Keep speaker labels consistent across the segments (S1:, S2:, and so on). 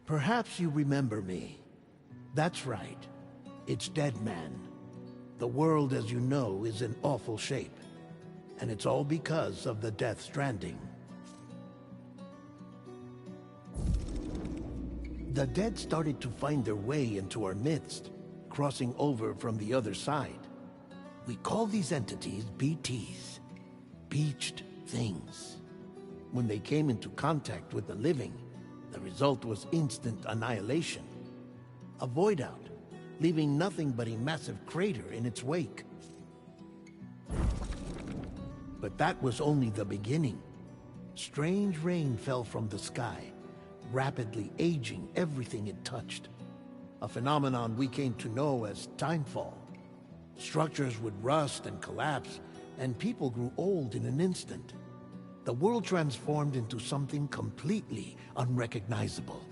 S1: Perhaps you remember me. That's right. It's Dead Man. The world, as you know, is in awful shape. And it's all because of the Death Stranding. The dead started to find their way into our midst, crossing over from the other side. We call these entities BTs, Beached Things. When they came into contact with the living, the result was instant annihilation. A void out, leaving nothing but a massive crater in its wake. But that was only the beginning. Strange rain fell from the sky, rapidly aging everything it touched. A phenomenon we came to know as timefall. Structures would rust and collapse, and people grew old in an instant. The world transformed into something completely unrecognizable.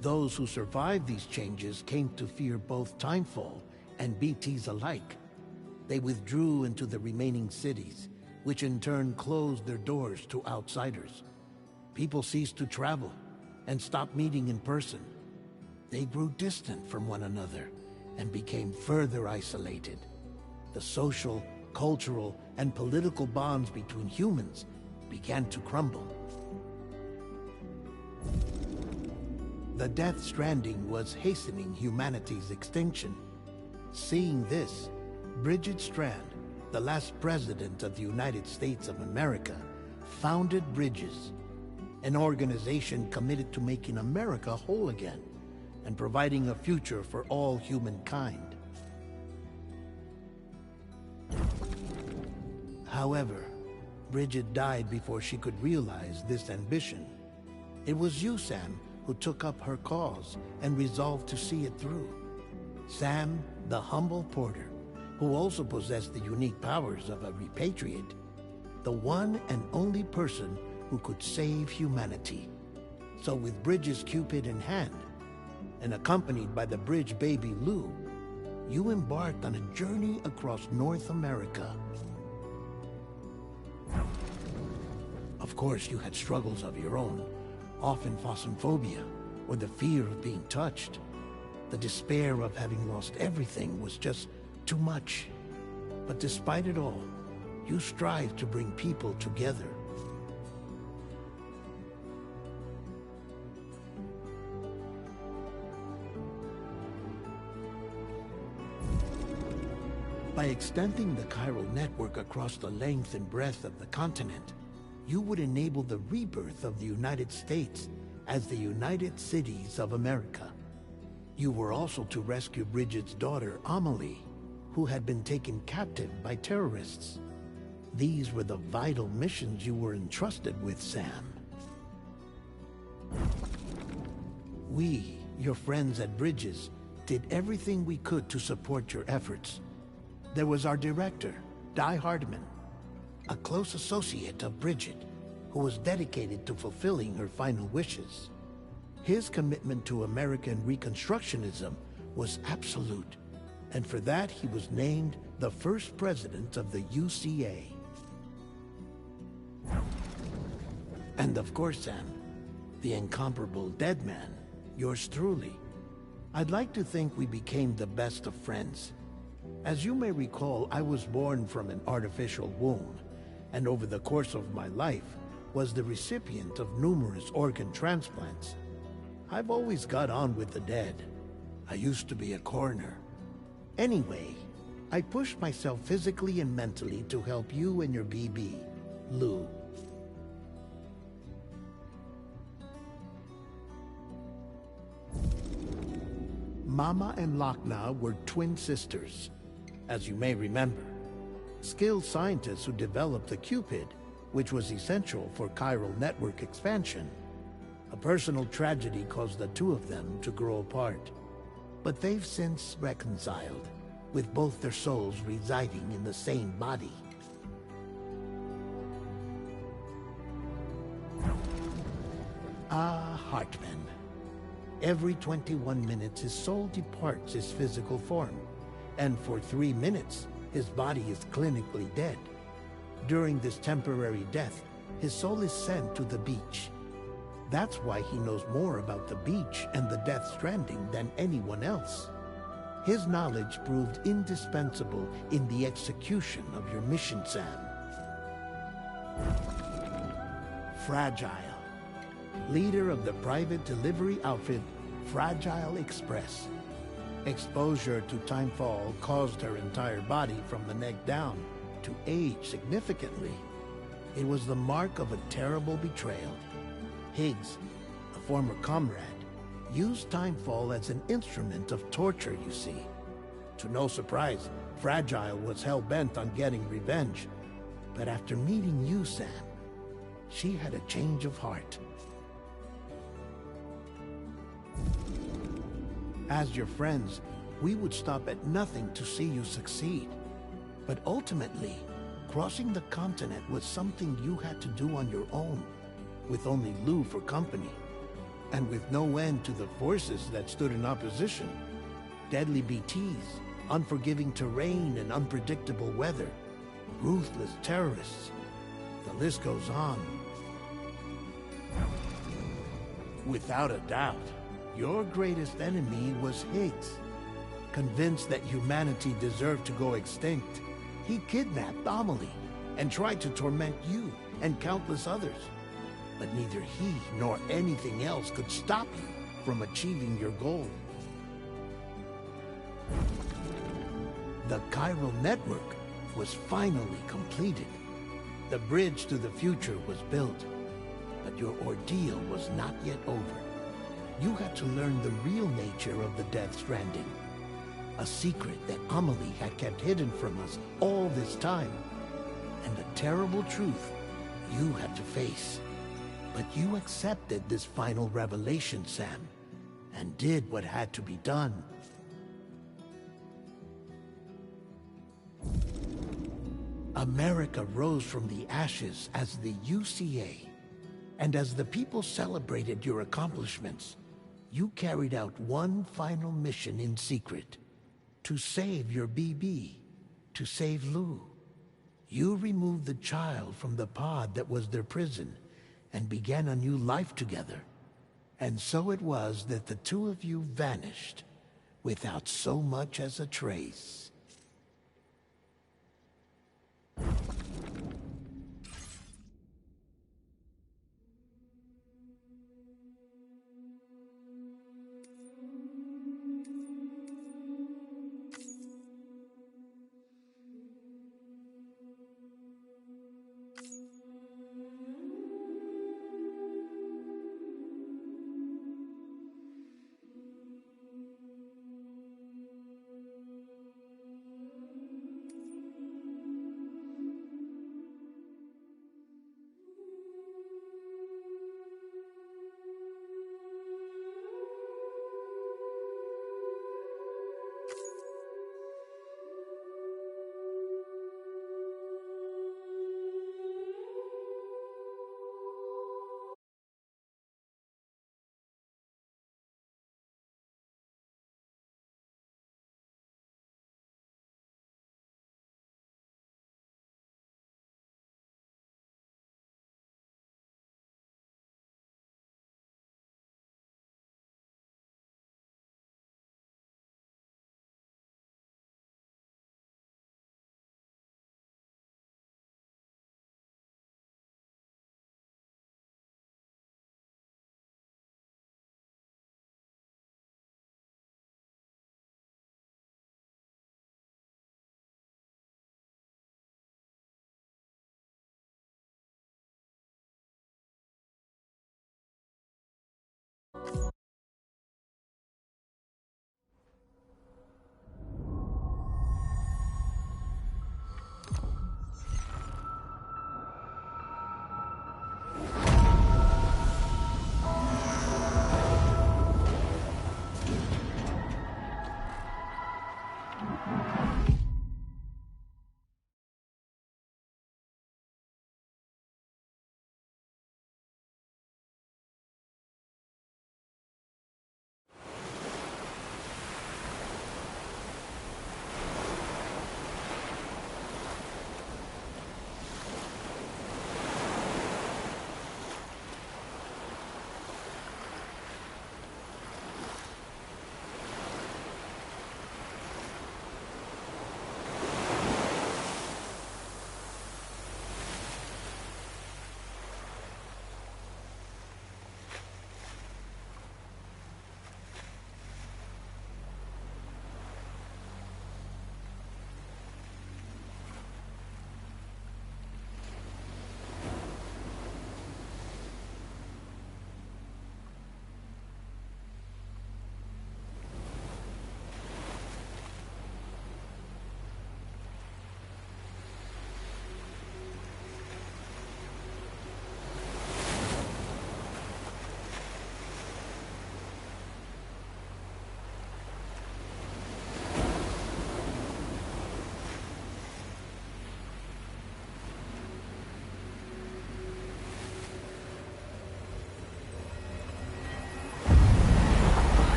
S1: Those who survived these changes came to fear both timefall and BTs alike. They withdrew into the remaining cities, which in turn closed their doors to outsiders. People ceased to travel and stopped meeting in person. They grew distant from one another and became further isolated. The social, cultural, and political bonds between humans began to crumble. The Death Stranding was hastening humanity's extinction. Seeing this, Bridget Strand, the last president of the United States of America, founded Bridges, an organization committed to making America whole again and providing a future for all humankind. However, Bridget died before she could realize this ambition. It was you, Sam, who took up her cause and resolved to see it through. Sam, the humble porter, who also possessed the unique powers of a repatriate, the one and only person who could save humanity. So with Bridges' Cupid in hand, and accompanied by the bridge baby Lou, you embarked on a journey across North America. Of course, you had struggles of your own, often phasmophobia, or the fear of being touched. The despair of having lost everything was just too much. But despite it all, you strive to bring people together. By extending the chiral network across the length and breadth of the continent, you would enable the rebirth of the United States as the United Cities of America. You were also to rescue Bridget's daughter, Amelie, who had been taken captive by terrorists. These were the vital missions you were entrusted with, Sam. We, your friends at Bridges, did everything we could to support your efforts. There was our director, Di Hardman, a close associate of Bridget, who was dedicated to fulfilling her final wishes. His commitment to American Reconstructionism was absolute, and for that he was named the first president of the UCA. And of course, Sam, the incomparable Dead Man, yours truly. I'd like to think we became the best of friends. As you may recall, I was born from an artificial womb, and over the course of my life was the recipient of numerous organ transplants. I've always got on with the dead. I used to be a coroner. Anyway, I pushed myself physically and mentally to help you and your BB, Lou. Mama and Lakna were twin sisters, as you may remember. Skilled scientists who developed the Cupid, which was essential for chiral network expansion. A personal tragedy caused the two of them to grow apart. But they've since reconciled, with both their souls residing in the same body. Ah, Hartman. Every 21 minutes his soul departs his physical form, and for 3 minutes his body is clinically dead. During this temporary death, his soul is sent to the beach. That's why he knows more about the beach and the Death Stranding than anyone else. His knowledge proved indispensable in the execution of your mission, Sam. Fragile, leader of the private delivery outfit Fragile Express. Exposure to timefall caused her entire body from the neck down to age significantly. It was the mark of a terrible betrayal. Higgs, a former comrade, used timefall as an instrument of torture, you see. To no surprise, Fragile was hell-bent on getting revenge. But after meeting you, Sam, she had a change of heart. As your friends, we would stop at nothing to see you succeed. But ultimately, crossing the continent was something you had to do on your own, with only Lou for company, and with no end to the forces that stood in opposition. Deadly BTs, unforgiving terrain and unpredictable weather, ruthless terrorists. The list goes on. Without a doubt, your greatest enemy was Higgs. Convinced that humanity deserved to go extinct, he kidnapped Amelie and tried to torment you and countless others. But neither he nor anything else could stop you from achieving your goal. The chiral network was finally completed. The bridge to the future was built. But your ordeal was not yet over. You had to learn the real nature of the Death Stranding. A secret that Amelie had kept hidden from us all this time. And the terrible truth you had to face. But you accepted this final revelation, Sam, and did what had to be done. America rose from the ashes as the UCA. And as the people celebrated your accomplishments, you carried out one final mission in secret. To save your BB. To save Lou. You removed the child from the pod that was their prison and began a new life together. And so it was that the two of you vanished without so much as a trace.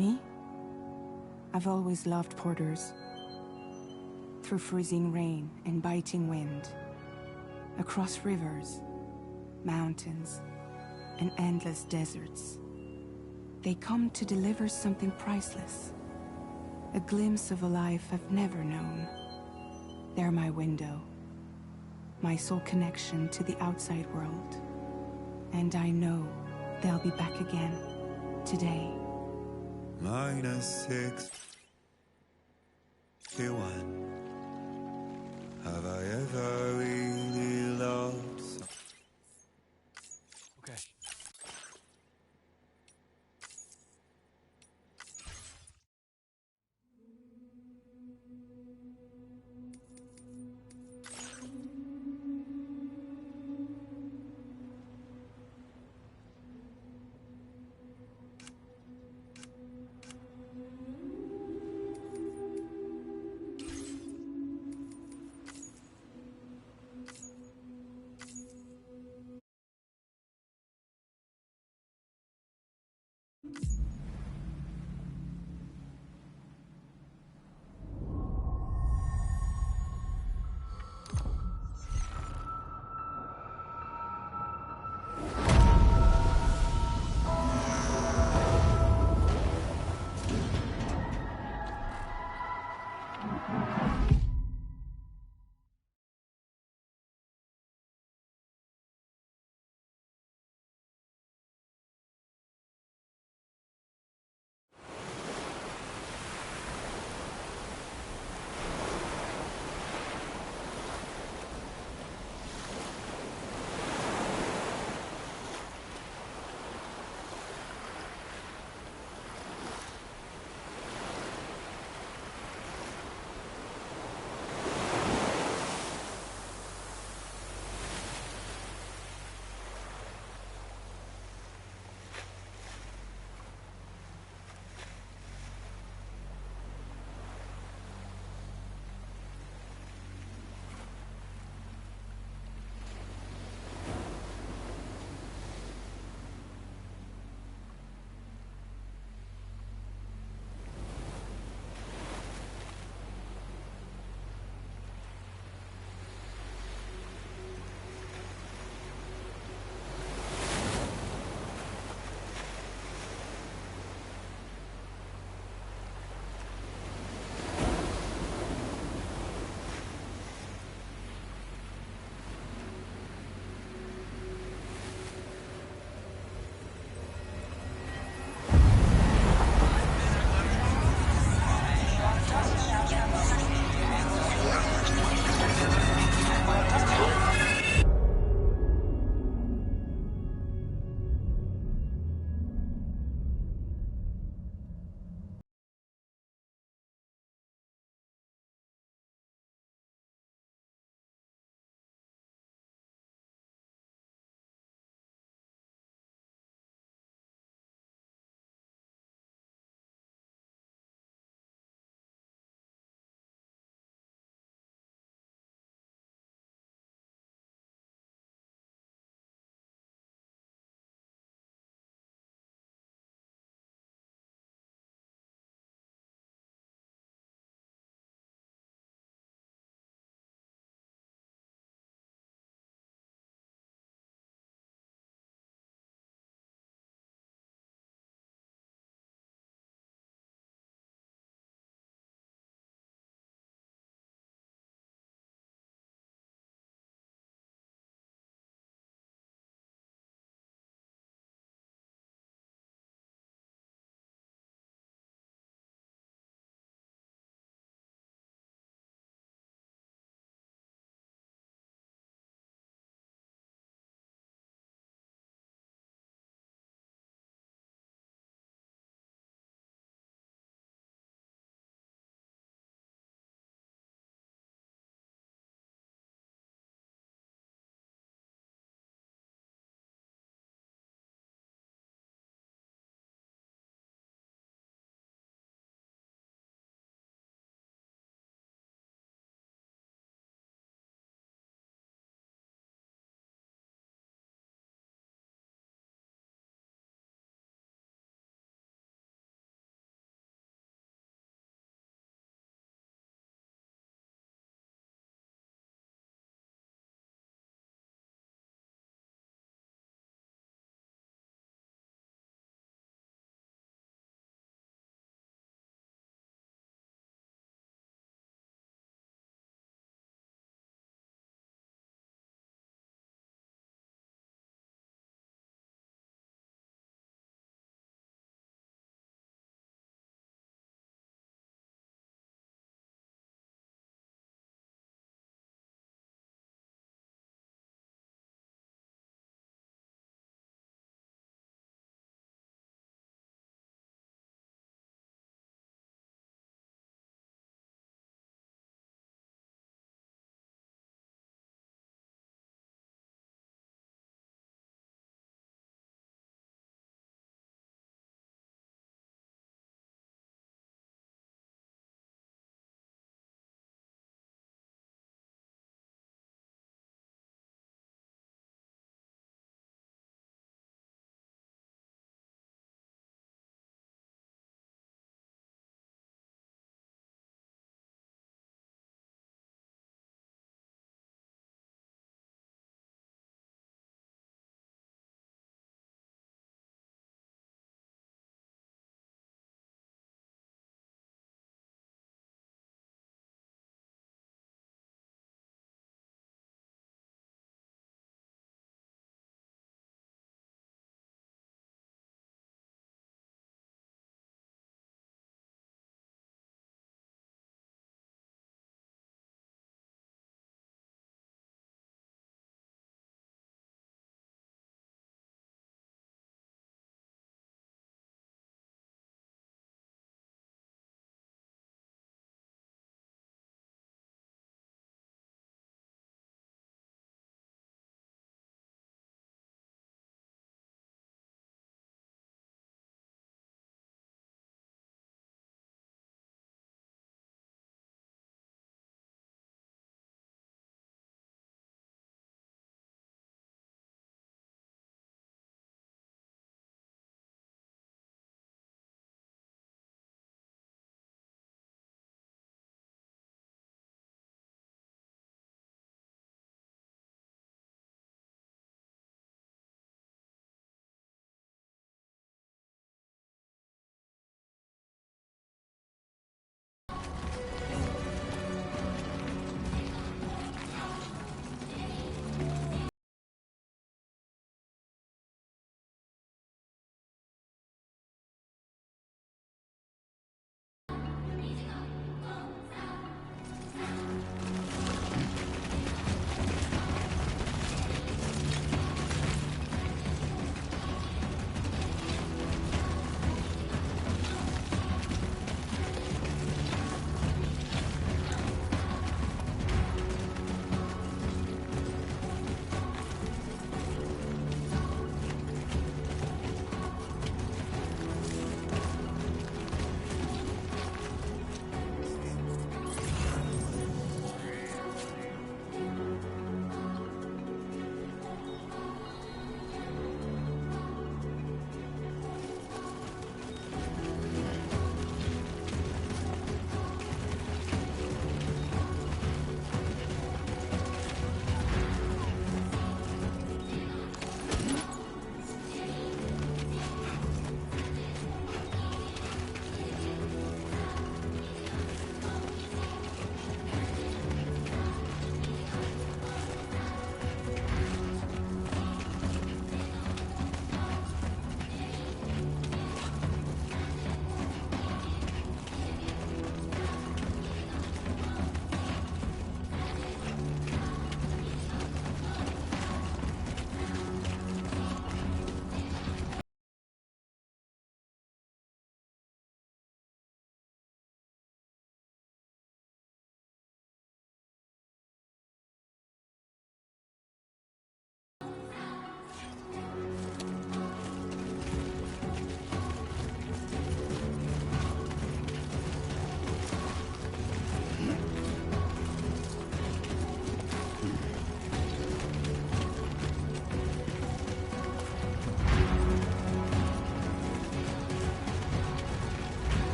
S2: Me? I've always loved porters. Through freezing rain and biting wind, across rivers, mountains, and endless deserts, they come to deliver something priceless. A glimpse of a life I've never known. They're my window, my sole connection to the outside world. And I know they'll be back again, today.
S3: -61. Have I ever really loved someone?
S4: Okay.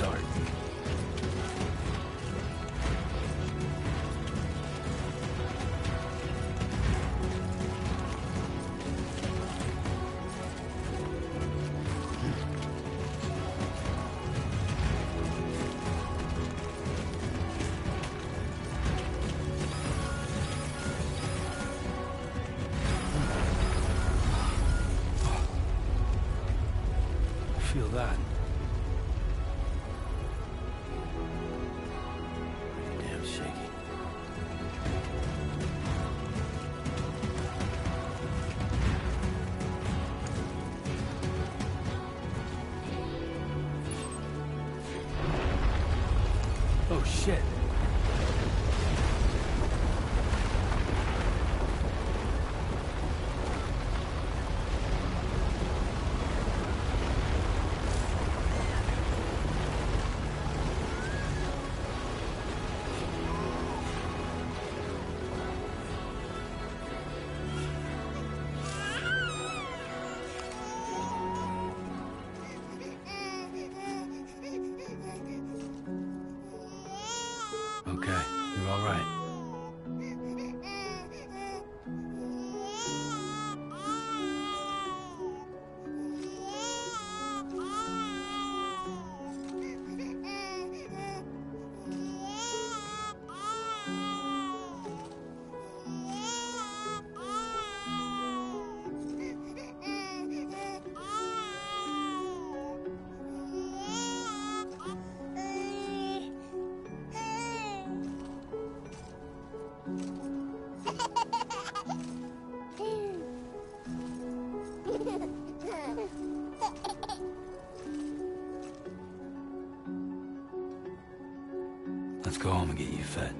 S1: start.
S4: Feel that?
S1: Damn shaky.
S4: Oh shit. Okay, you're all right. Let's go home and get you fed.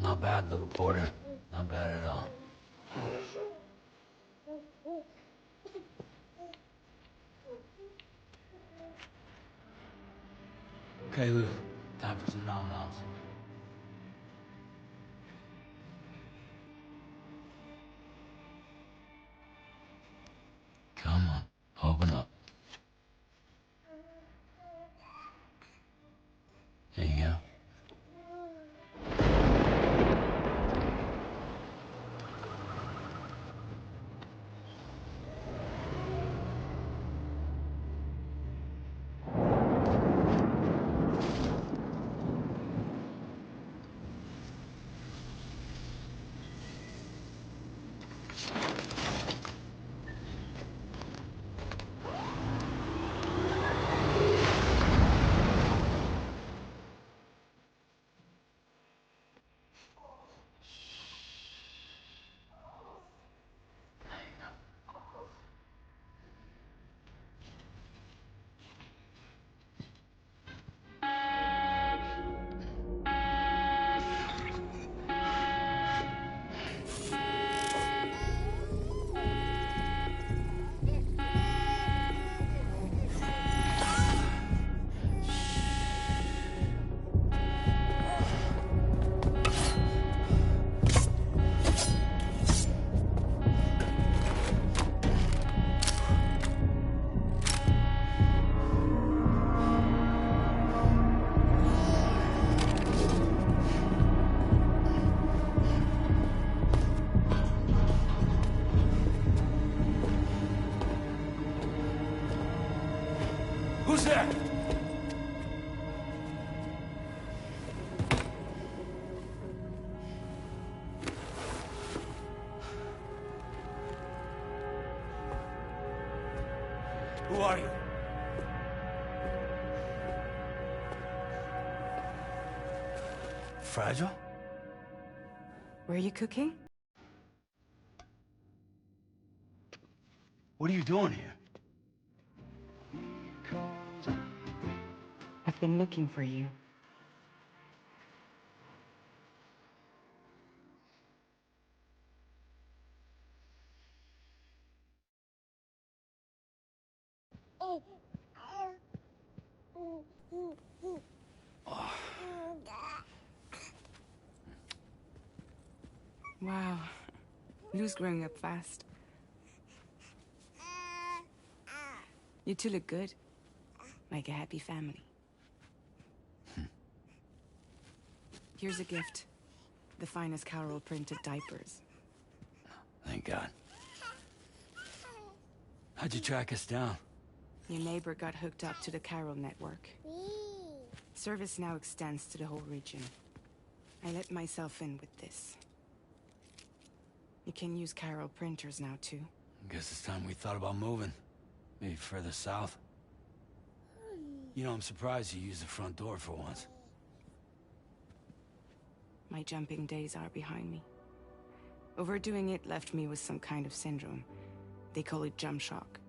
S4: Not bad, little porter. Not bad at all. Okay, Lou. Time for some nom-noms. Come on, open up. There you go.
S5: Who's there? Who are you? Fragile?
S2: Were you cooking?
S4: What are you doing here?
S2: I've been looking for you. Wow. Lou's growing up fast. You two look good. Like a happy family. Here's a gift. The finest Carol printed diapers.
S4: Thank God. How'd you track us down?
S2: Your neighbor got hooked up to the Carol network. Service now extends to the whole region. I let myself in with this. You can use Carol printers now, too.
S4: Guess it's time we thought about moving. Maybe further south. You know, I'm surprised you used the front door for once.
S2: My jumping days are behind me. Overdoing it left me with some kind of syndrome. They call it jump shock.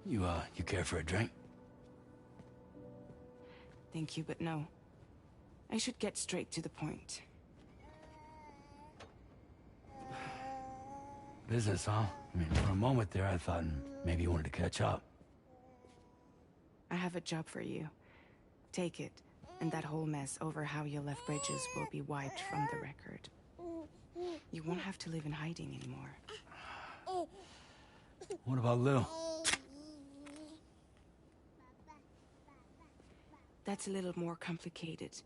S4: You care for a drink?
S2: Thank you, but no. I should get straight to the point.
S4: Business, huh? I mean, for a moment there, I thought maybe you wanted to catch up.
S2: I have a job for you. Take it, and that whole mess over how you left Bridges will be wiped from the record. You won't have to live in hiding anymore.
S4: What about Lou?
S2: That's a little more complicated.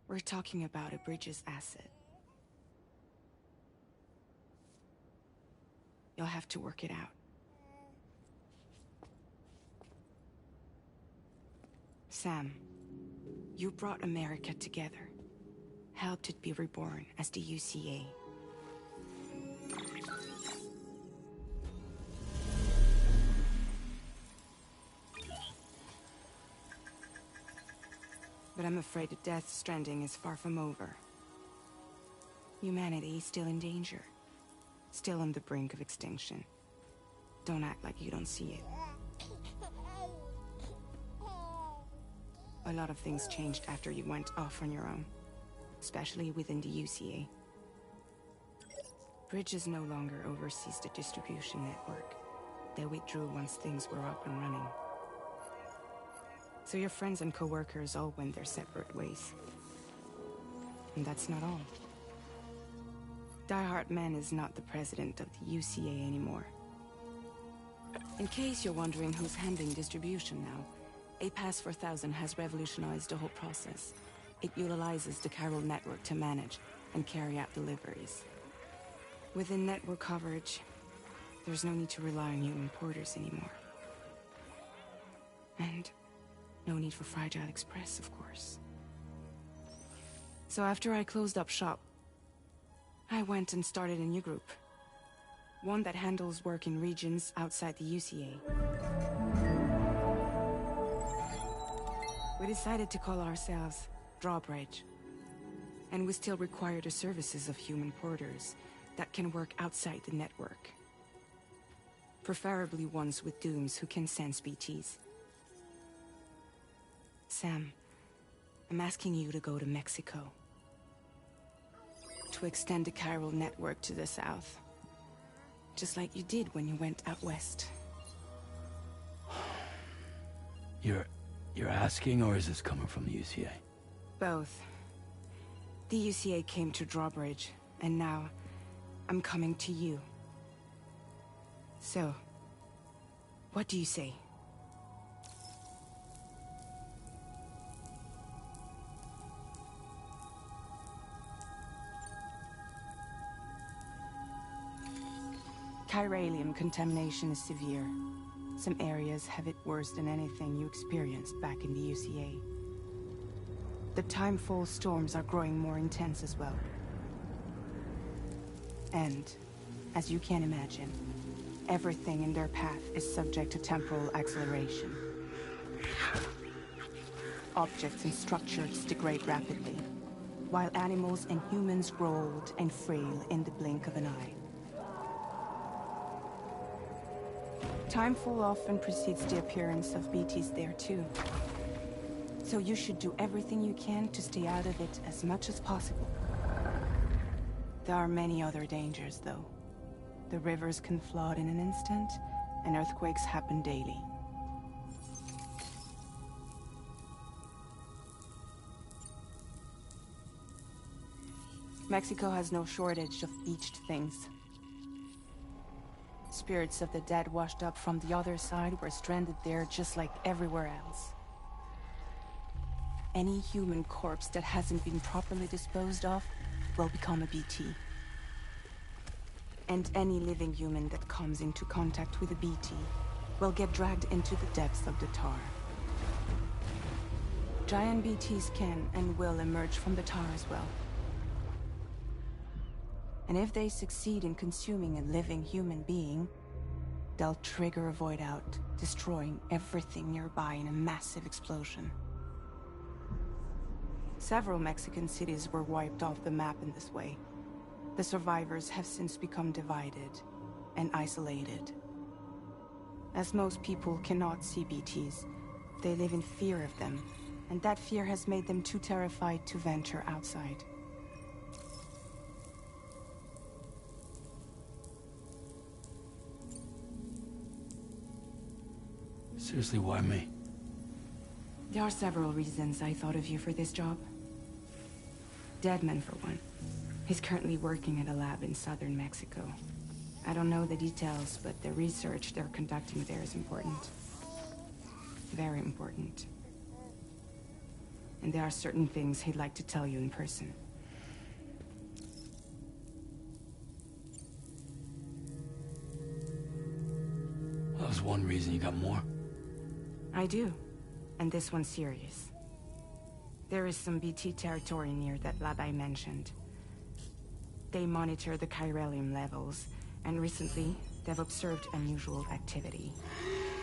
S2: We're talking about a Bridges asset. You'll have to work it out. Sam, you brought America together. Helped it be reborn as the UCA. But I'm afraid that Death Stranding is far from over. Humanity is still in danger. Still on the brink of extinction. Don't act like you don't see it. A lot of things changed after you went off on your own. Especially within the UCA. Bridges no longer oversees the distribution network. They withdrew once things were up and running. So your friends and co-workers all went their separate ways. And that's not all. Die Hard Man is not the president of the UCA anymore. In case you're wondering who's handling distribution now, A Pass 4000 has revolutionized the whole process. It utilizes the Carol network to manage and carry out deliveries. Within network coverage, there's no need to rely on human porters anymore. And no need for Fragile Express, of course. So after I closed up shop, I went and started a new group. One that handles work in regions outside the UCA. We decided to call ourselves Drawbridge. And we still require the services of human porters that can work outside the network. Preferably ones with dooms who can sense BTs. Sam, I'm asking you to go to Mexico. To extend the Carol network to the south. Just like you did when you went out west.
S4: You're asking, or is this coming from the UCA?
S2: Both. The UCA came to Drawbridge, and now I'm coming to you. So, what do you say? Chiralium contamination is severe. Some areas have it worse than anything you experienced back in the UCA. The timefall storms are growing more intense as well. And, as you can imagine, everything in their path is subject to temporal acceleration. Objects and structures degrade rapidly, while animals and humans grow old and frail in the blink of an eye. Timefall often precedes the appearance of BTs there too. So you should do everything you can to stay out of it as much as possible. There are many other dangers, though. The rivers can flood in an instant, and earthquakes happen daily. Mexico has no shortage of beached things. Spirits of the dead washed up from the other side were stranded there just like everywhere else. Any human corpse that hasn't been properly disposed of will become a BT. And any living human that comes into contact with a BT will get dragged into the depths of the tar. Giant BTs can and will emerge from the tar as well. And if they succeed in consuming a living human being, they'll trigger a void out, destroying everything nearby in a massive explosion. Several Mexican cities were wiped off the map in this way. The survivors have since become divided and isolated. As most people cannot see BTs, they live in fear of them, and that fear has made them too terrified to venture outside.
S4: Seriously, why me?
S2: There are several reasons I thought of you for this job. Deadman, for one. He's currently working at a lab in southern Mexico. I don't know the details, but the research they're conducting there is important. Very important. And there are certain things he'd like to tell you in person.
S4: That was one reason. You got more?
S2: I do. And this one's serious. There is some BT territory near that lab I mentioned. They monitor the chiralium levels, and recently, they've observed unusual activity.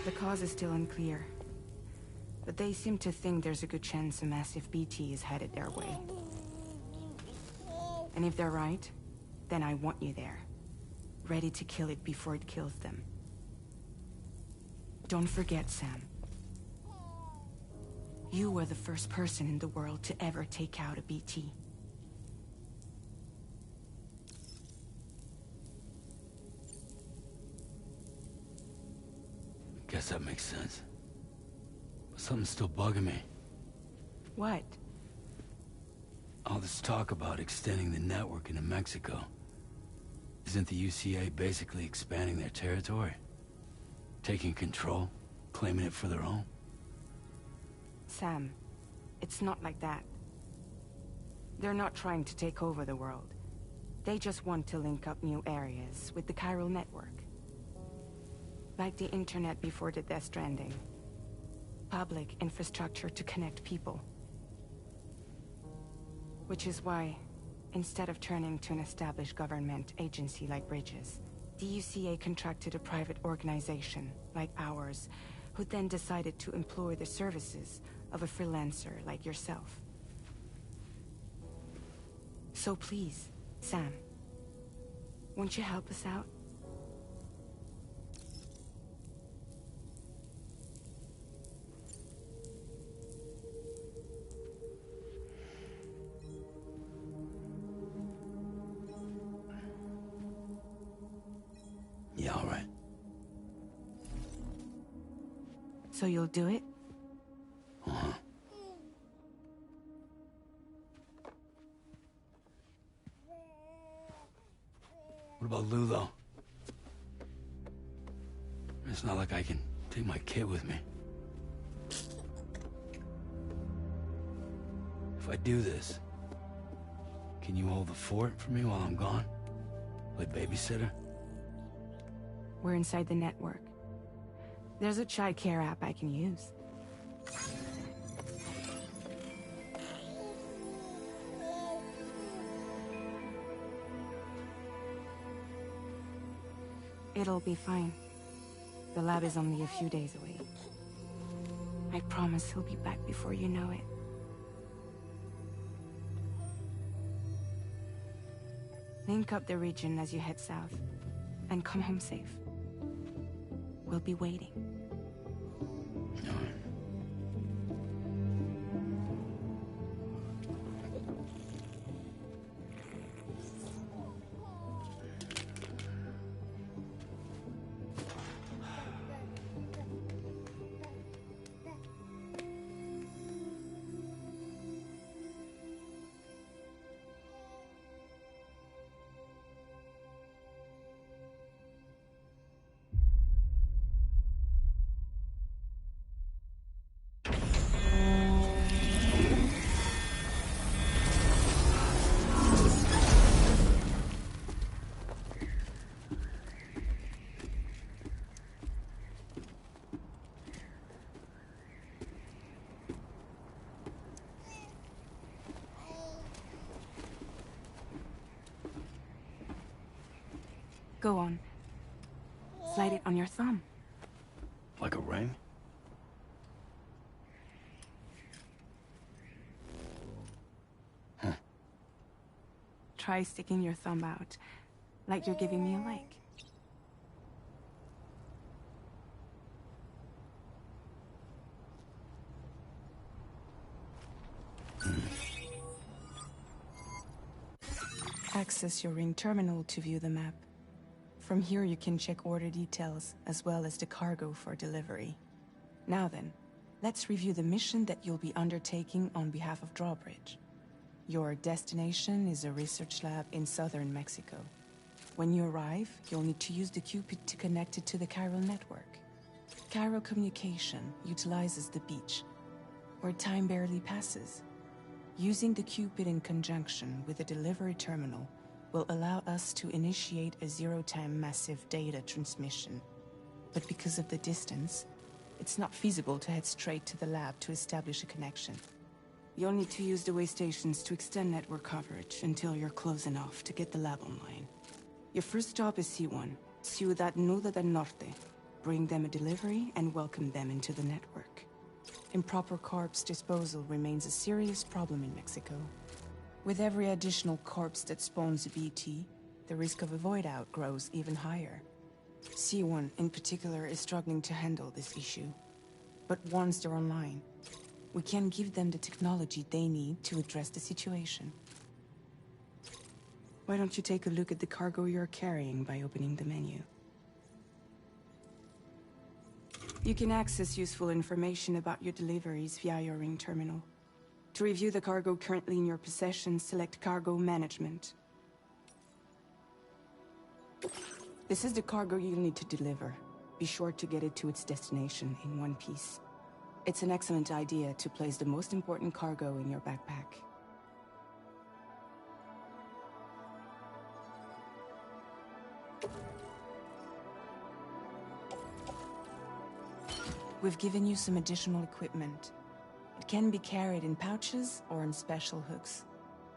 S2: The cause is still unclear, but they seem to think there's a good chance a massive BT is headed their way. And if they're right, then I want you there, ready to kill it before it kills them. Don't forget, Sam. You were the first person in the world to ever take out a BT.
S4: Guess that makes sense. But something's still bugging me.
S2: What?
S4: All this talk about extending the network into Mexico. Isn't the UCA basically expanding their territory? Taking control? Claiming it for their own?
S2: Sam, it's not like that. They're not trying to take over the world. They just want to link up new areas with the chiral network. Like the internet before the Death Stranding. Public infrastructure to connect people. Which is why, instead of turning to an established government agency like Bridges, the UCA contracted a private organization, like ours, who then decided to employ the services of a freelancer like yourself. So please, Sam, won't you help us out?
S4: Yeah, all right.
S2: So you'll do it?
S4: Uh-huh. What about Lou, though? It's not like I can take my kid with me. If I do this, can you hold the fort for me while I'm gone? Play babysitter?
S2: We're inside the network. There's a child care app I can use. It'll be fine. The lab is only a few days away. I promise he'll be back before you know it. Link up the region as you head south, and come home safe. We'll be waiting.
S4: All right.
S2: Go on. Slide it on your thumb.
S4: Like a ring? Huh.
S2: Try sticking your thumb out, like you're giving me a like. Access your ring terminal to view the map. From here you can check order details, as well as the cargo for delivery. Now then, let's review the mission that you'll be undertaking on behalf of Drawbridge. Your destination is a research lab in southern Mexico. When you arrive, you'll need to use the Cupid to connect it to the chiral network. Chiral communication utilizes the beach, where time barely passes. Using the Cupid in conjunction with the delivery terminal will allow us to initiate a zero-time massive data transmission. But because of the distance, it's not feasible to head straight to the lab to establish a connection. You'll need to use the way stations to extend network coverage until you're close enough to get the lab online. Your first stop is C1, Ciudad Nuda del Norte. Bring them a delivery and welcome them into the network. Improper corpse disposal remains a serious problem in Mexico. With every additional corpse that spawns a BT, the risk of a void out grows even higher. C1 in particular is struggling to handle this issue. But once they're online, we can give them the technology they need to address the situation. Why don't you take a look at the cargo you're carrying by opening the menu? You can access useful information about your deliveries via your ring terminal. To review the cargo currently in your possession, select Cargo Management. This is the cargo you'll need to deliver. Be sure to get it to its destination in one piece. It's an excellent idea to place the most important cargo in your backpack. We've given you some additional equipment. It can be carried in pouches or in special hooks,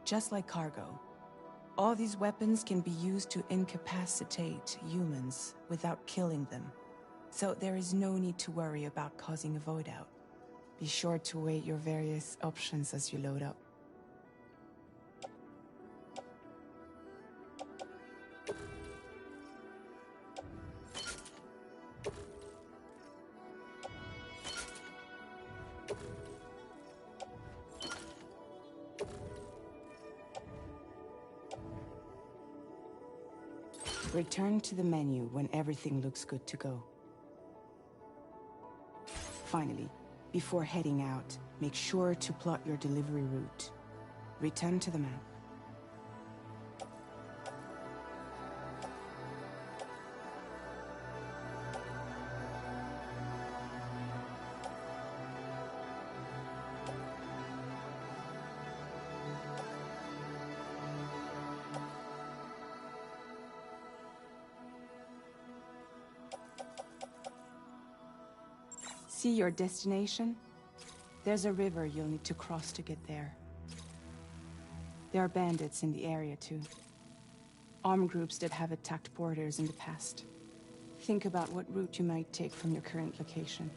S2: just like cargo. All these weapons can be used to incapacitate humans without killing them, so there is no need to worry about causing a void out. Be sure to weigh your various options as you load up. Return to the menu when everything looks good to go. Finally, before heading out, make sure to plot your delivery route. Return to the map. See your destination? There's a river you'll need to cross to get there. There are bandits in the area too. Armed groups that have attacked borders in the past. Think about what route you might take from your current location.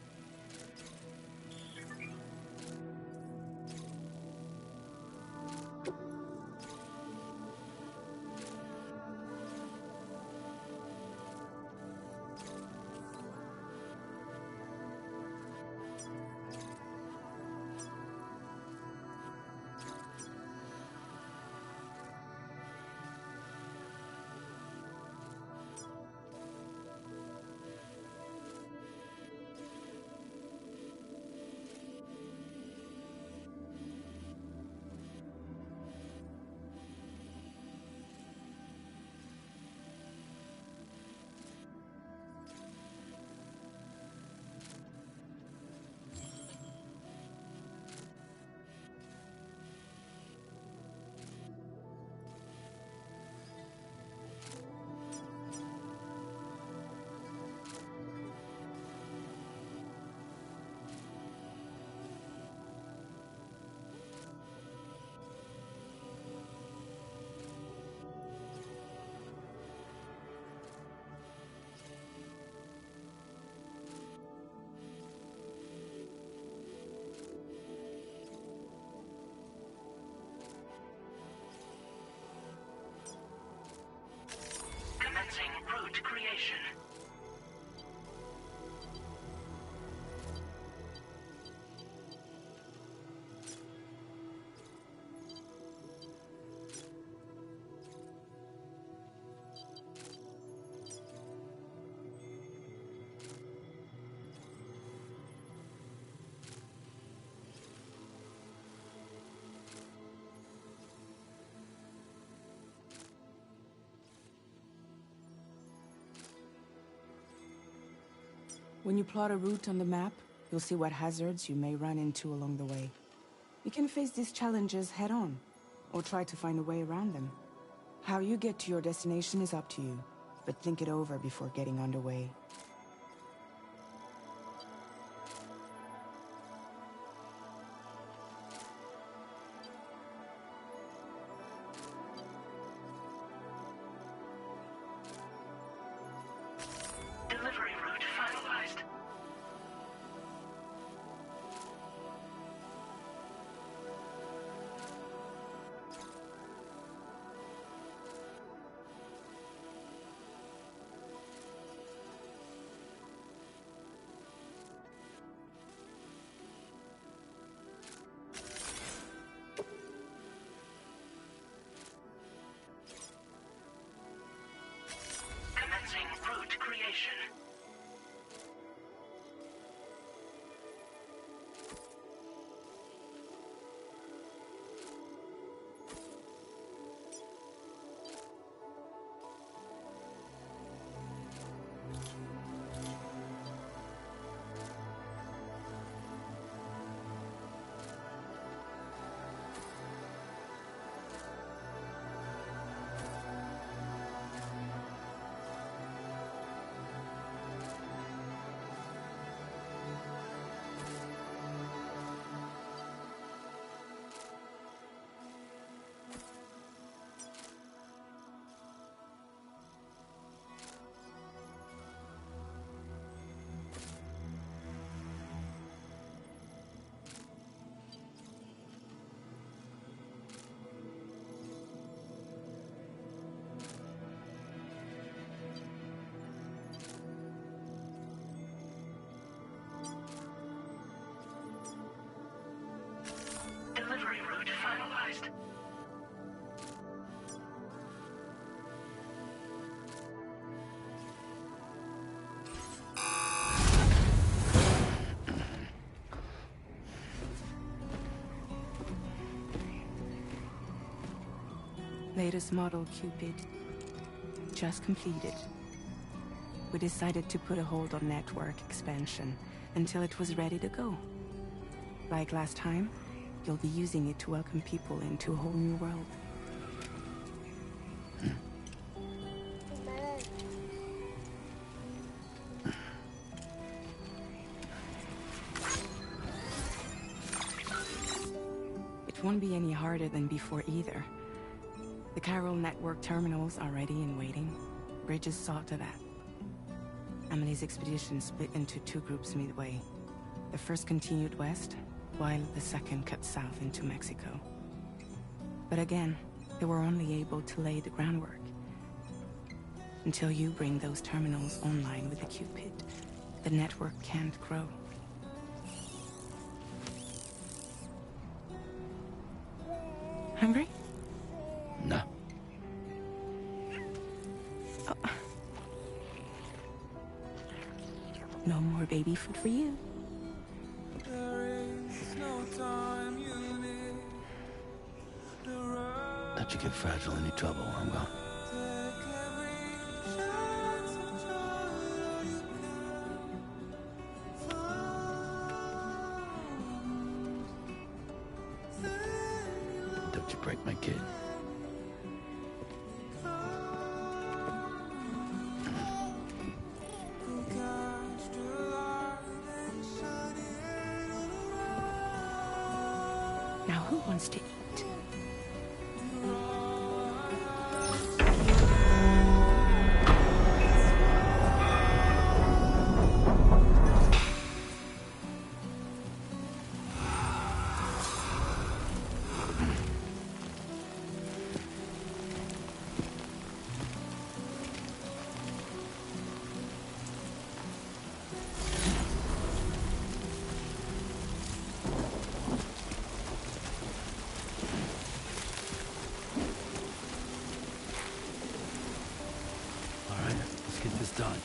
S6: creation.
S2: When you plot a route on the map, you'll see what hazards you may run into along the way. You can face these challenges head-on, or try to find a way around them. How you get to your destination is up to you, but think it over before getting underway.
S6: Delivery route finalized. Commencing route creation. Delivery route finalized.
S2: Latest model Cupid. Just completed. We decided to put a hold on network expansion until it was ready to go. Like last time, you'll be using it to welcome people into a whole new world. It won't be any harder than before either. The Chiral network terminals are ready and waiting. Bridges saw to that. Emily's expedition split into two groups midway. The first continued west, while the second cut south into Mexico. But again, they were only able to lay the groundwork. Until you bring those terminals online with the Cupid, the network can't grow. Hungry?
S4: No.
S2: Oh. No more baby food for you.
S4: Let you get fragile any trouble, I'm gone. Don't you break my kid.
S2: Now who wants to eat?
S4: get this done.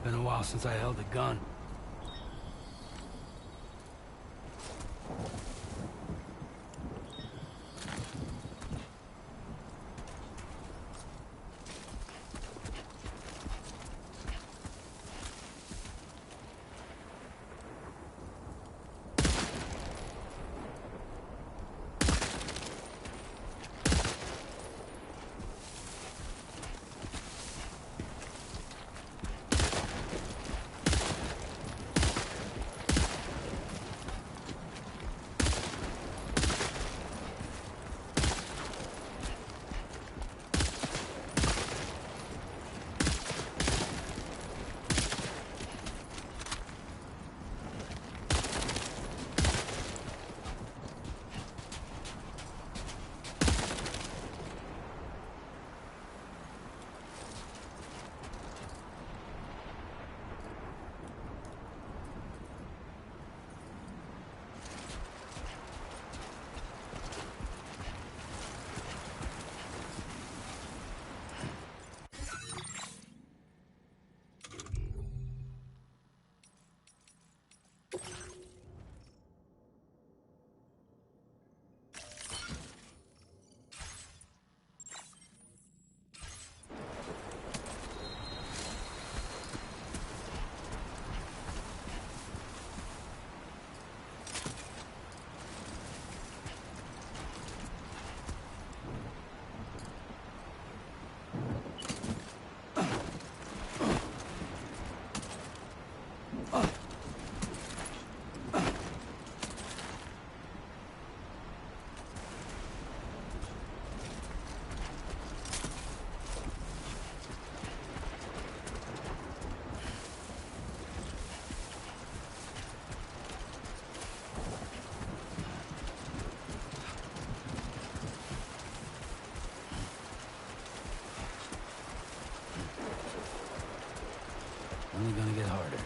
S4: Been a while since I held a gun. Only gonna get harder.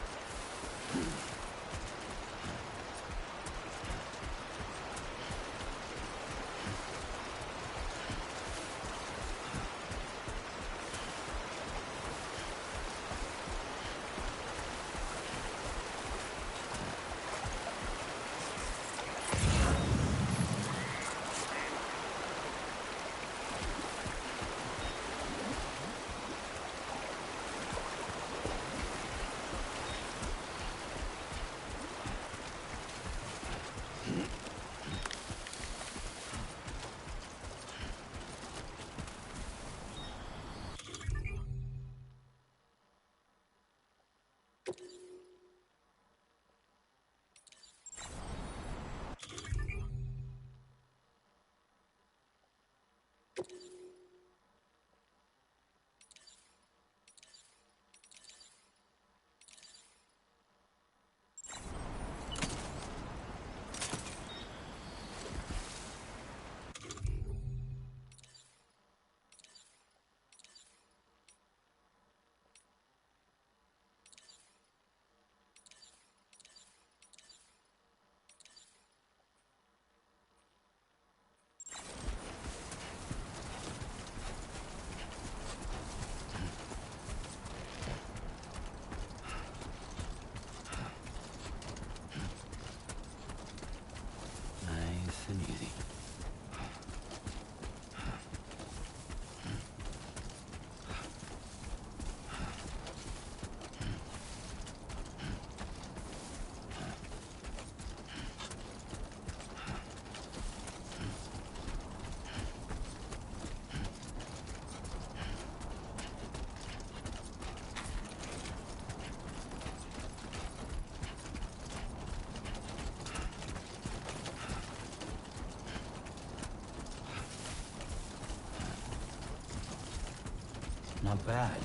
S4: Not bad.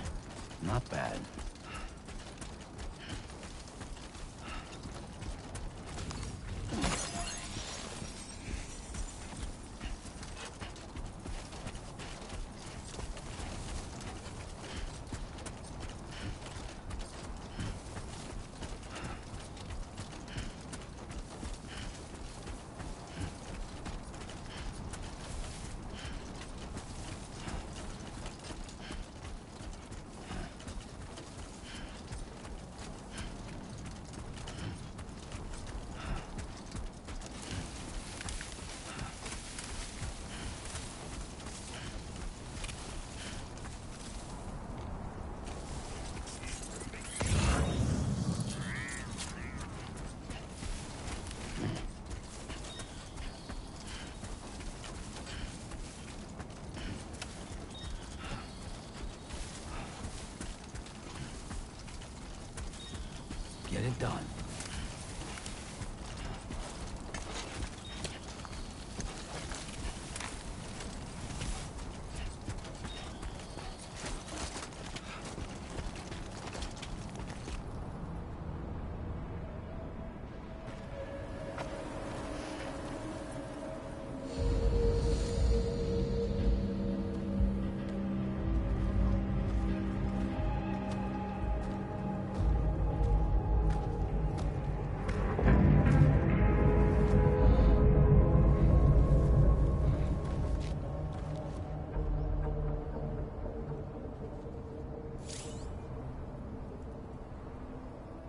S4: Not bad. Get it done.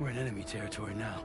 S4: We're in enemy territory now.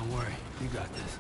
S4: Don't worry, you got this.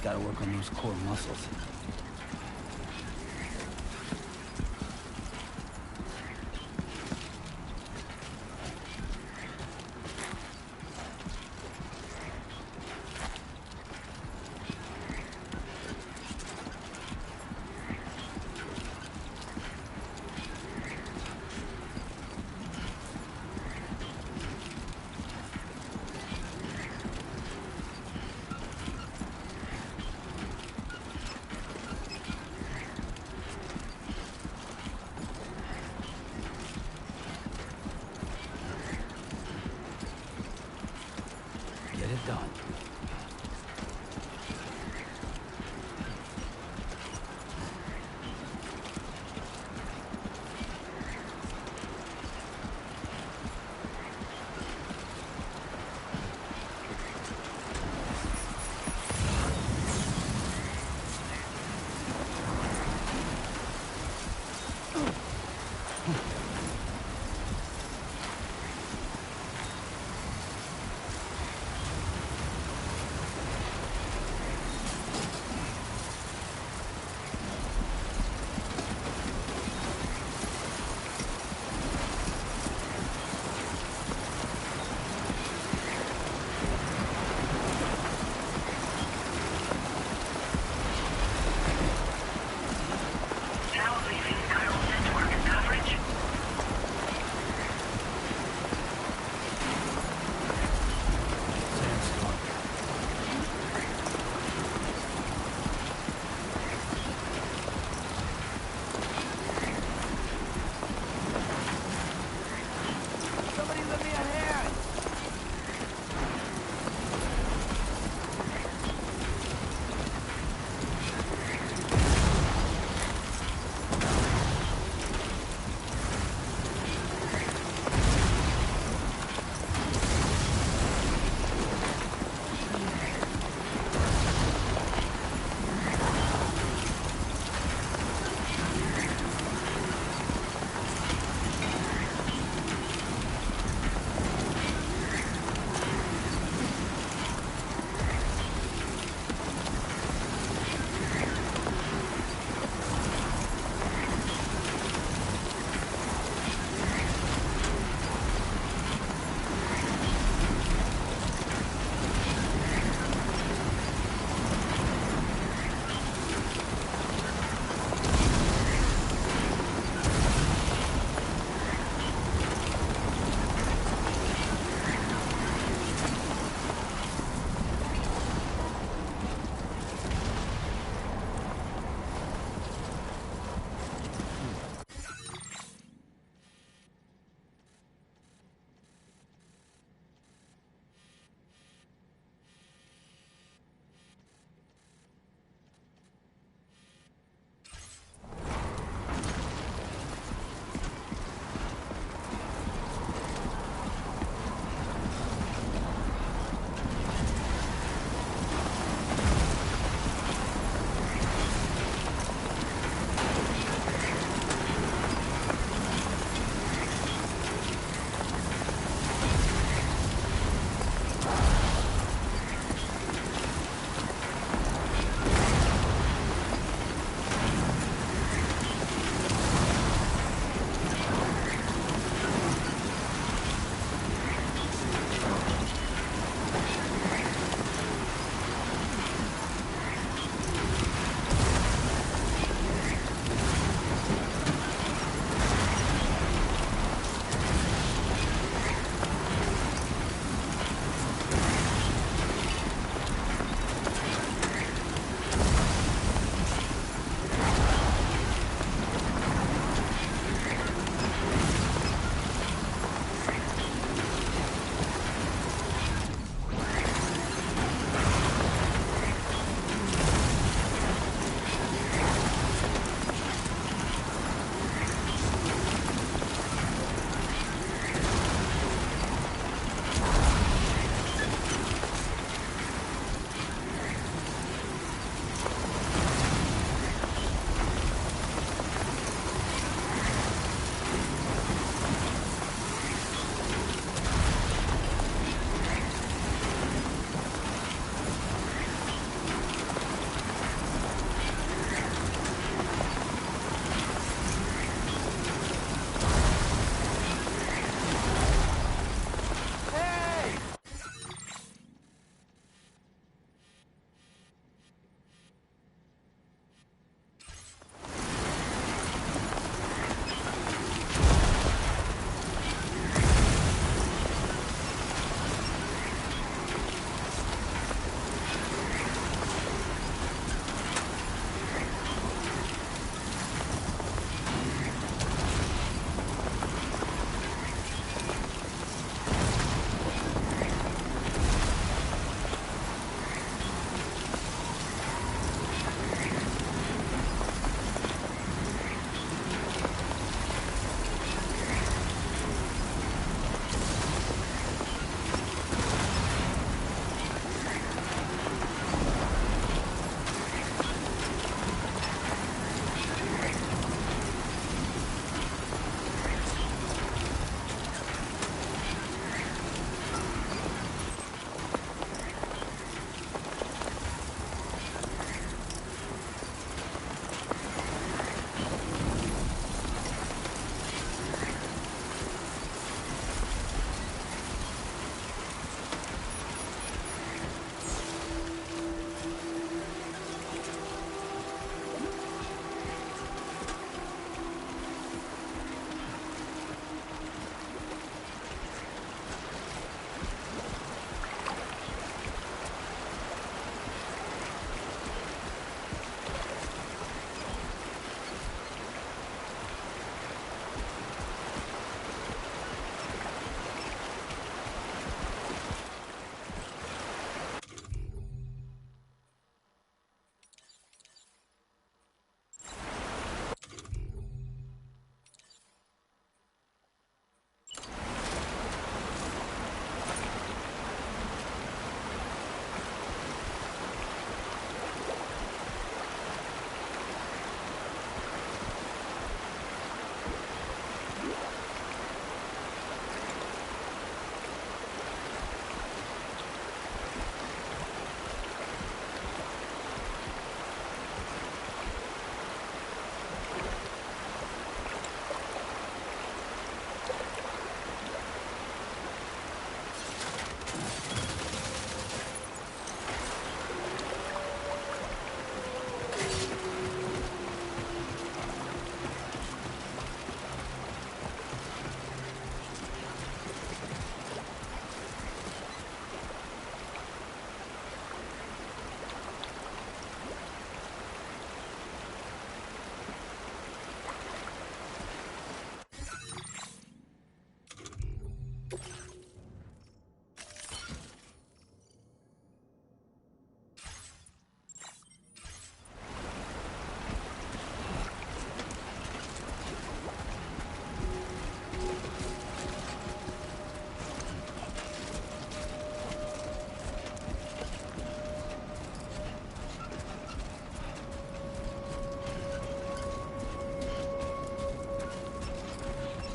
S4: Gotta work on those core muscles.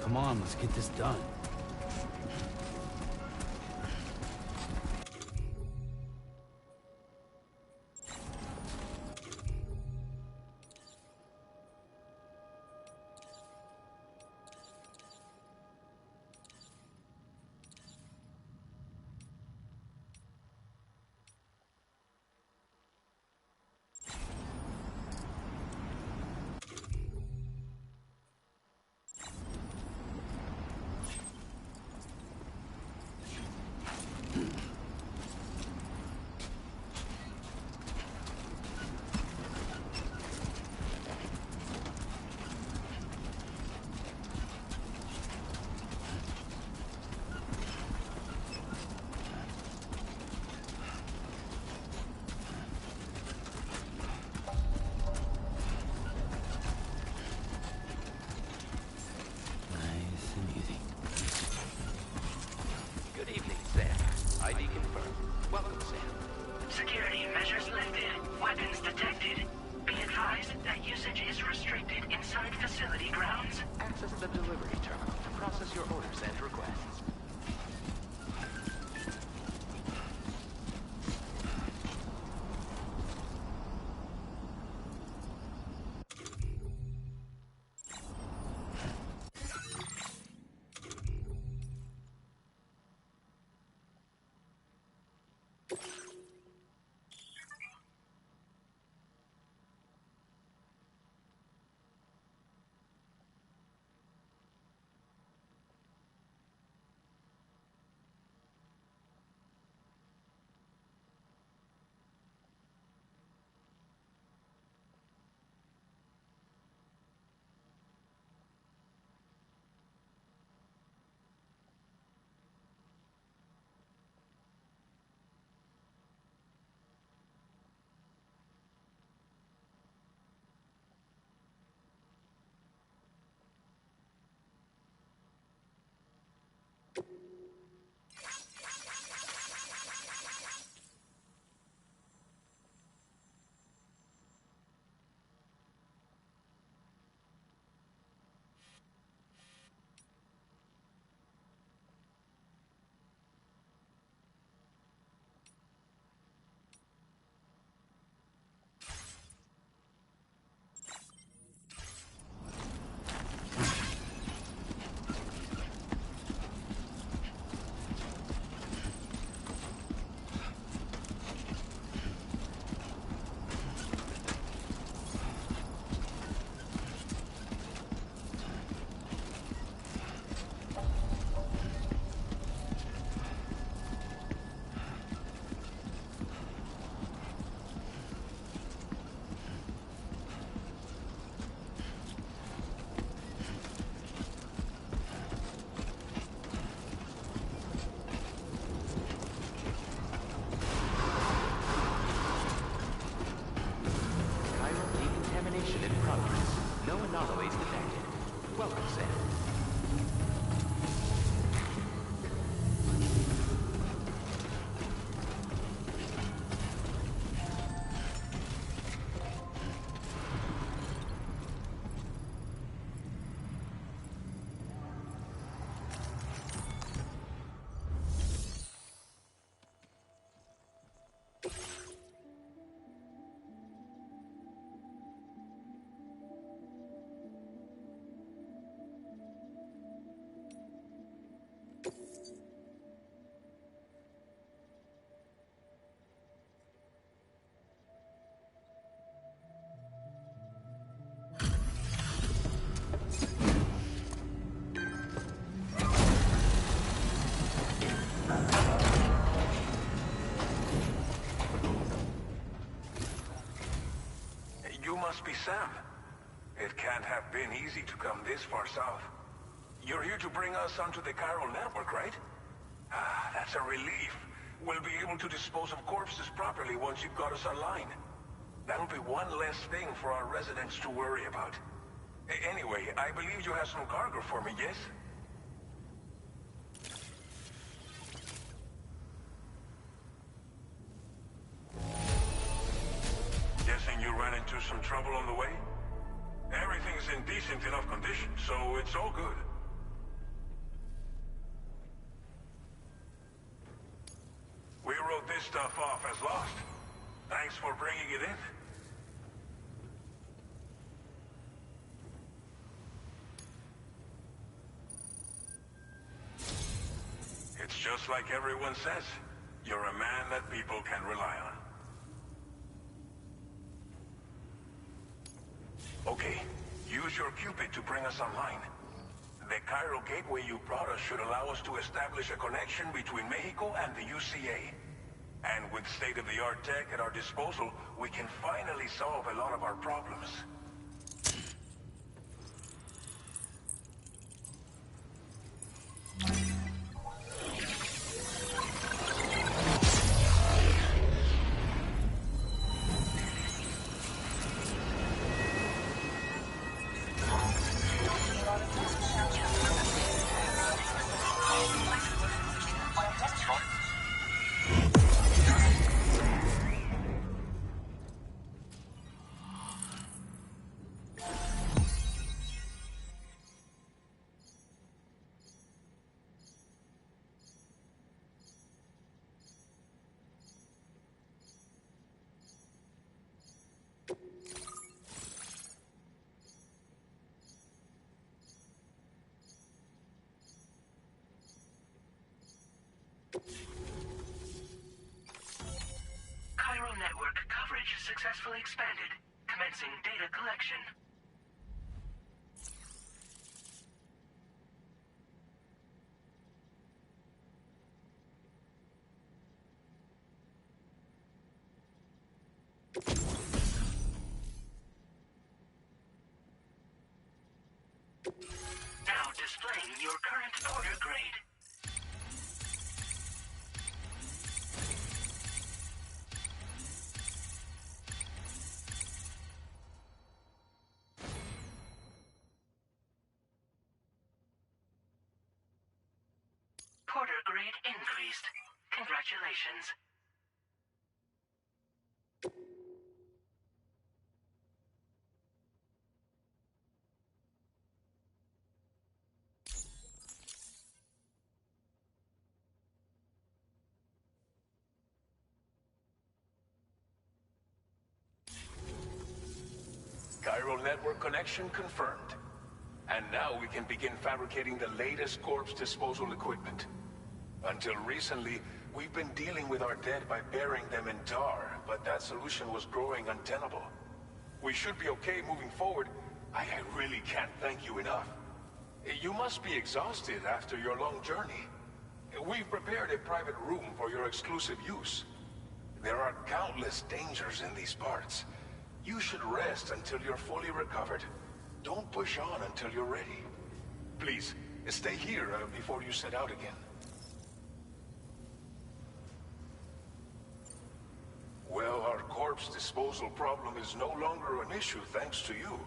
S4: Come on, let's get this done.
S6: Security measures lifted. Weapons detected. Be advised that usage is restricted inside facility grounds.
S7: Access the delivery terminal to process your orders and requests. Anomalies detected. Welcome, Sam.
S8: You must be Sam. It can't have been easy to come this far south. You're here to bring us onto the chiral network, right? Ah, that's a relief. We'll be able to dispose of corpses properly once you've got us online. That'll be one less thing for our residents to worry about. Anyway, I believe you have some cargo for me, yes? Guessing you ran into some trouble on the way? Everything's in decent enough condition, so it's all good. this stuff off as lost. Thanks for bringing it in. It's just like everyone says. You're a man that people can rely on. Okay, use your Cupid to bring us online. The Cairo gateway you brought us should allow us to establish a connection between Mexico and the UCA. And with state-of-the-art tech at our disposal, we can finally solve a lot of our problems.
S6: Chiral network coverage successfully expanded. Commencing data collection. Now displaying your current order grade. Porter grade increased. Congratulations.
S8: Chiral network connection confirmed. And now we can begin fabricating the latest corpse disposal equipment. Until recently, we've been dealing with our dead by burying them in tar, but that solution was growing untenable. We should be okay moving forward. I really can't thank you enough. You must be exhausted after your long journey. We've prepared a private room for your exclusive use. There are countless dangers in these parts. You should rest until you're fully recovered. Don't push on until you're ready. Please, stay here before you set out again. Well, our corpse disposal problem is no longer an issue thanks to you.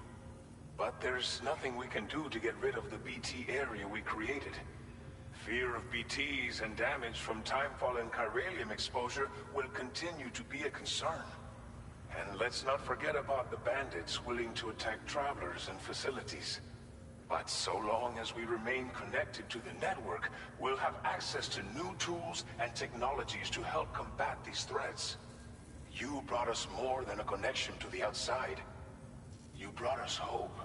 S8: But there's nothing we can do to get rid of the BT area we created. Fear of BTs and damage from timefall and chiralium exposure will continue to be a concern. And let's not forget about the bandits willing to attack travelers and facilities. But so long as we remain connected to the network, we'll have access to new tools and technologies to help combat these threats. You brought us more than a connection to the outside. You brought us hope.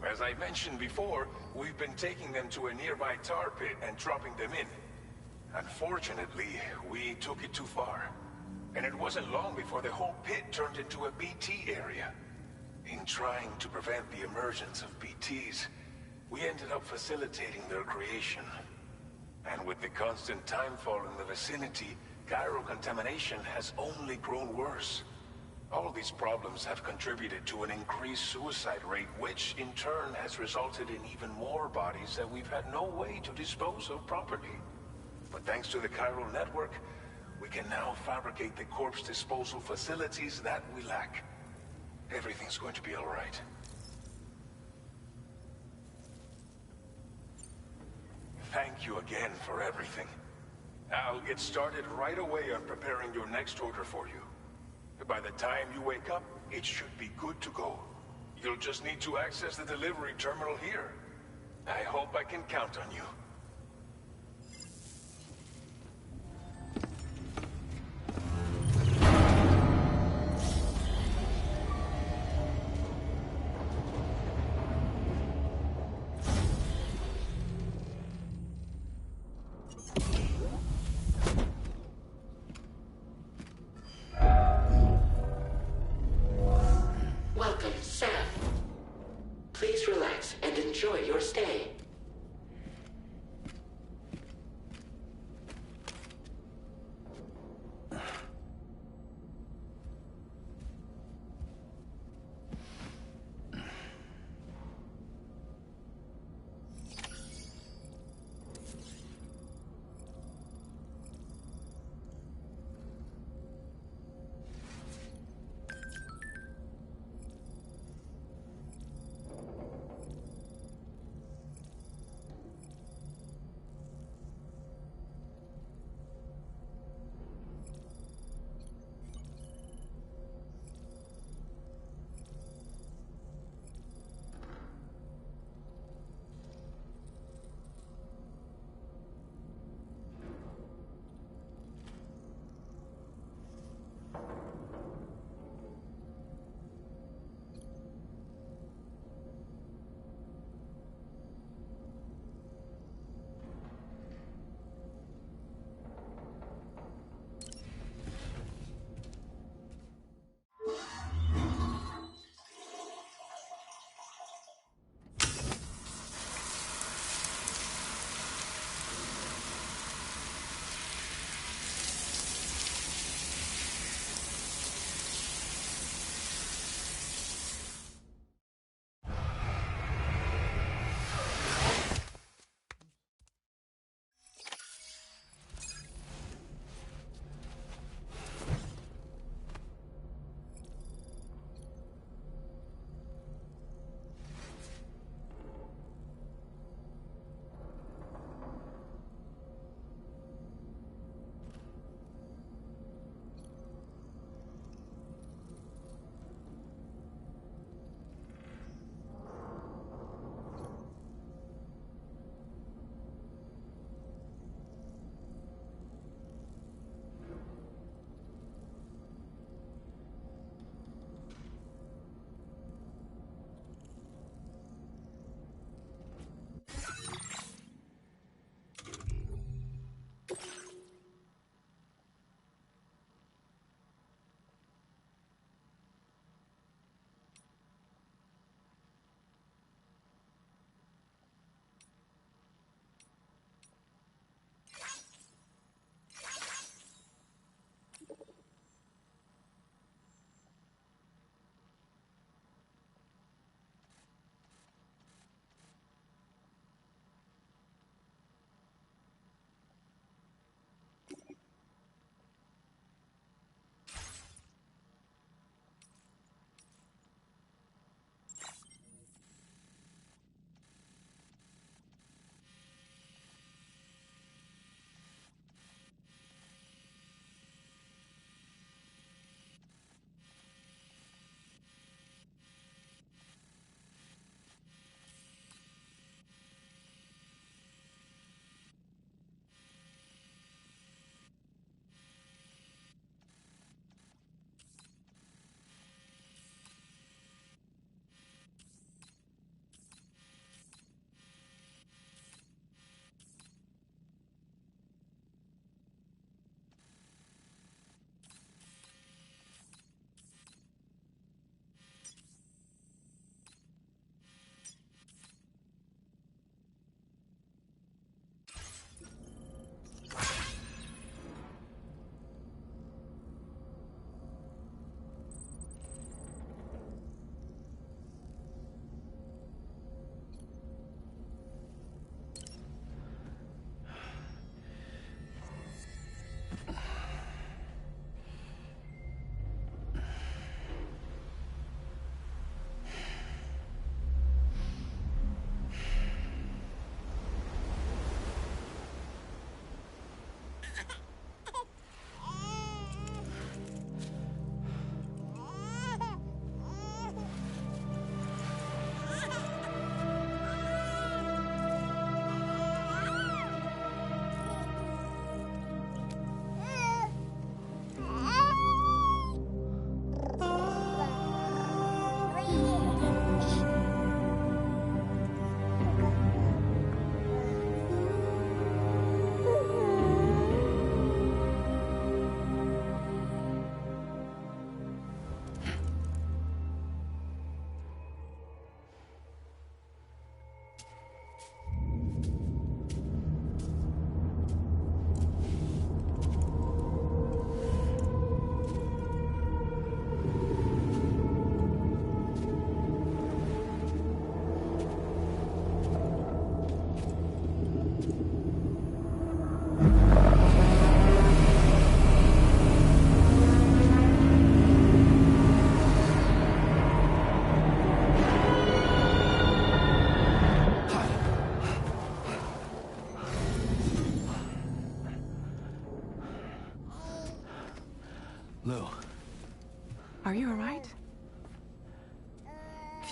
S8: As I mentioned before, we've been taking them to a nearby tar pit and dropping them in. Unfortunately, we took it too far. And it wasn't long before the whole pit turned into a BT area. In trying to prevent the emergence of BTs, we ended up facilitating their creation. And with the constant timefall in the vicinity, gyro contamination has only grown worse. All these problems have contributed to an increased suicide rate, which in turn has resulted in even more bodies that we've had no way to dispose of properly. But thanks to the chiral network, we can now fabricate the corpse disposal facilities that we lack. Everything's going to be all right. Thank you again for everything. I'll get started right away on preparing your next order for you. By the time you wake up, it should be good to go. You'll just need to access the delivery terminal here. I hope I can count on you.
S6: Welcome, Sam. Please relax and enjoy your stay.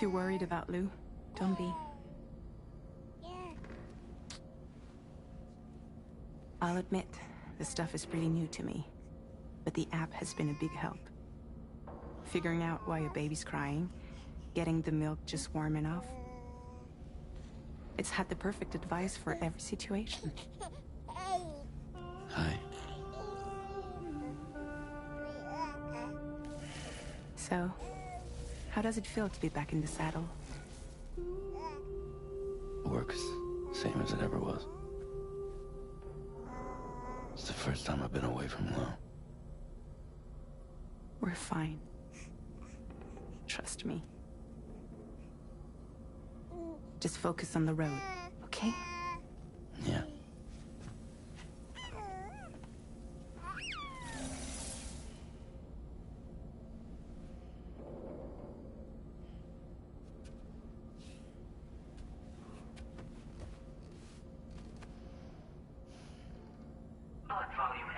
S2: If you're worried about Lou, don't be. I'll admit, the stuff is pretty new to me, but the app has been a big help. Figuring out why a baby's crying, getting the milk just warm enough. It's had the perfect advice for every situation.
S4: Hi.
S2: So, how does it feel to be back in the saddle?
S4: Works same as it ever was. It's the first time I've been away from Lou.
S2: We're fine. Trust me. Just focus on the road, okay?
S4: Yeah.
S6: Blood volume